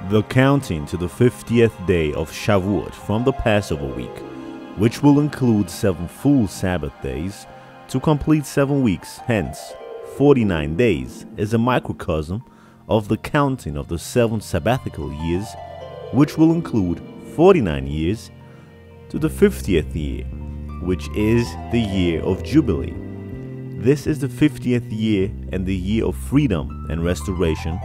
The counting to the 50th day of Shavuot from the Passover week, which will include 7 full Sabbath days to complete 7 weeks, hence 49 days, is a microcosm of the counting of the 7 sabbatical years, which will include 49 years to the 50th year, which is the year of Jubilee. This is the 50th year and the year of freedom and restoration,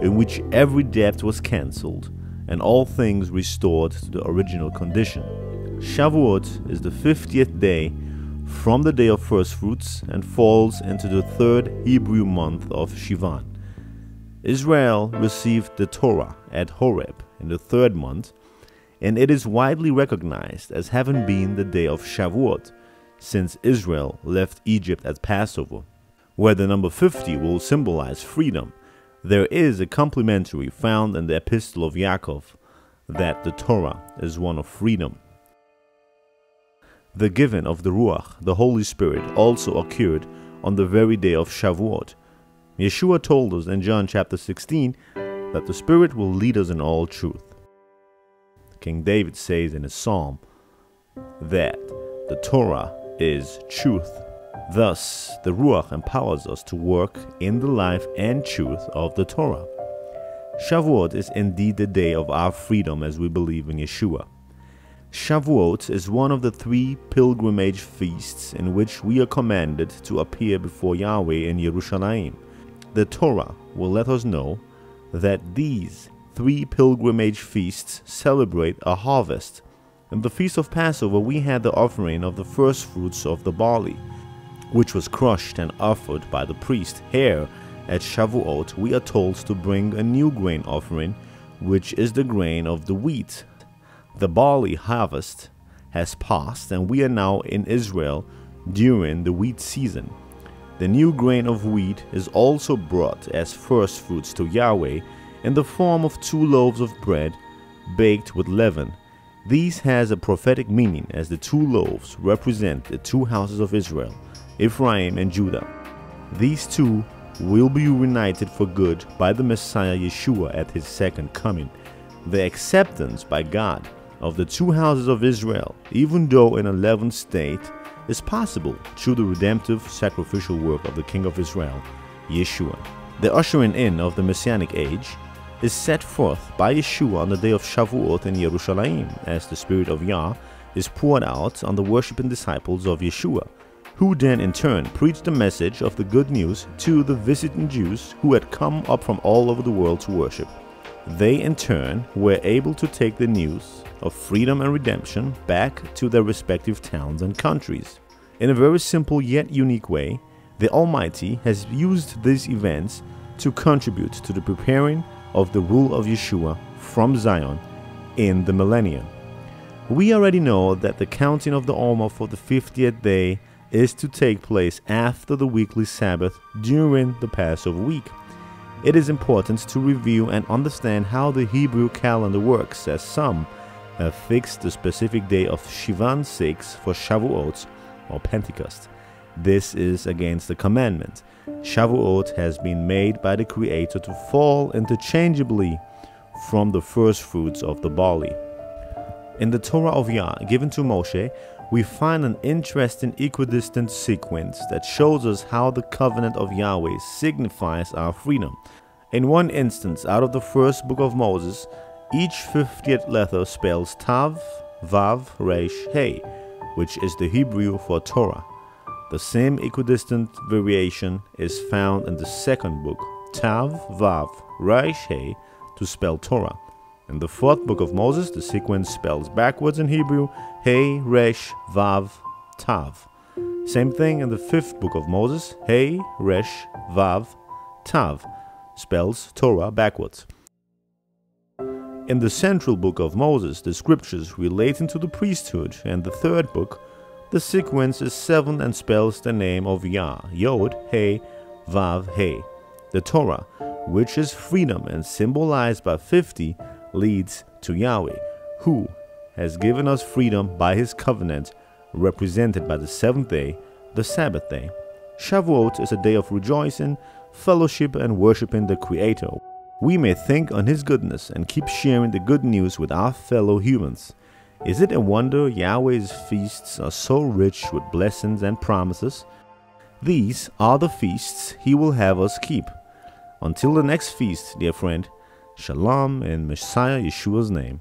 in which every debt was cancelled and all things restored to the original condition. Shavuot is the 50th day from the day of first fruits and falls into the 3rd Hebrew month of Shivan. Israel received the Torah at Horeb in the 3rd month, and it is widely recognized as having been the day of Shavuot, since Israel left Egypt at Passover. Where the number 50 will symbolize freedom, there is a complementary found in the Epistle of Yaakov that the Torah is one of freedom. The giving of the Ruach, the Holy Spirit, also occurred on the very day of Shavuot. Yeshua told us in John chapter 16 that the Spirit will lead us in all truth. King David says in his psalm that the Torah is truth. Thus, the Ruach empowers us to work in the life and truth of the Torah. Shavuot is indeed the day of our freedom as we believe in Yeshua. Shavuot is one of the 3 pilgrimage feasts in which we are commanded to appear before Yahweh in Yerushalayim. The Torah will let us know that these 3 pilgrimage feasts celebrate a harvest. In the Feast of Passover, we had the offering of the first fruits of the barley, which was crushed and offered by the priest. Here at Shavuot, we are told to bring a new grain offering, which is the grain of the wheat. The barley harvest has passed, and we are now in Israel during the wheat season. The new grain of wheat is also brought as first fruits to Yahweh in the form of 2 loaves of bread baked with leaven. These has a prophetic meaning, as the 2 loaves represent the 2 houses of Israel, Ephraim and Judah. These 2 will be reunited for good by the Messiah Yeshua at his second coming. The acceptance by God of the 2 houses of Israel, even though in a leavened state, is possible through the redemptive sacrificial work of the King of Israel, Yeshua. The ushering in of the Messianic age is set forth by Yeshua on the day of Shavuot in Yerushalayim, as the Spirit of Yah is poured out on the worshiping disciples of Yeshua, who then in turn preached the message of the good news to the visiting Jews who had come up from all over the world to worship. They in turn were able to take the news of freedom and redemption back to their respective towns and countries. In a very simple yet unique way, the Almighty has used these events to contribute to the preparing of the rule of Yeshua from Zion in the millennium. We already know that the counting of the Omer for the 50th day is to take place after the weekly Sabbath during the Passover week. It is important to review and understand how the Hebrew calendar works, as some have fixed the specific day of Shivan 6 for Shavuot or Pentecost. This is against the commandment. Shavuot has been made by the Creator to fall interchangeably from the first fruits of the barley. In the Torah of Yah given to Moshe, we find an interesting equidistant sequence that shows us how the covenant of Yahweh signifies our freedom. In one instance out of the first book of Moses, each 50th letter spells Tav, Vav, Resh, He, which is the Hebrew for Torah. The same equidistant variation is found in the second book, Tav, Vav, Resh, He, to spell Torah. In the 4th book of Moses, the sequence spells backwards in Hebrew, He, Resh, Vav, Tav. Same thing in the 5th book of Moses, He, Resh, Vav, Tav, spells Torah backwards. In the central book of Moses, the scriptures relating to the priesthood, and the 3rd book, the sequence is 7 and spells the name of Yah, Yod, He, Vav, He. The Torah, which is freedom and symbolized by 50, leads to Yahweh, who has given us freedom by his covenant, represented by the 7th day, the Sabbath day. Shavuot is a day of rejoicing, fellowship, and worshiping the Creator. we may think on His goodness and keep sharing the good news with our fellow humans. Is it a wonder Yahweh's feasts are so rich with blessings and promises? These are the feasts He will have us keep. Until the next feast, dear friend, Shalom in Messiah Yeshua's name.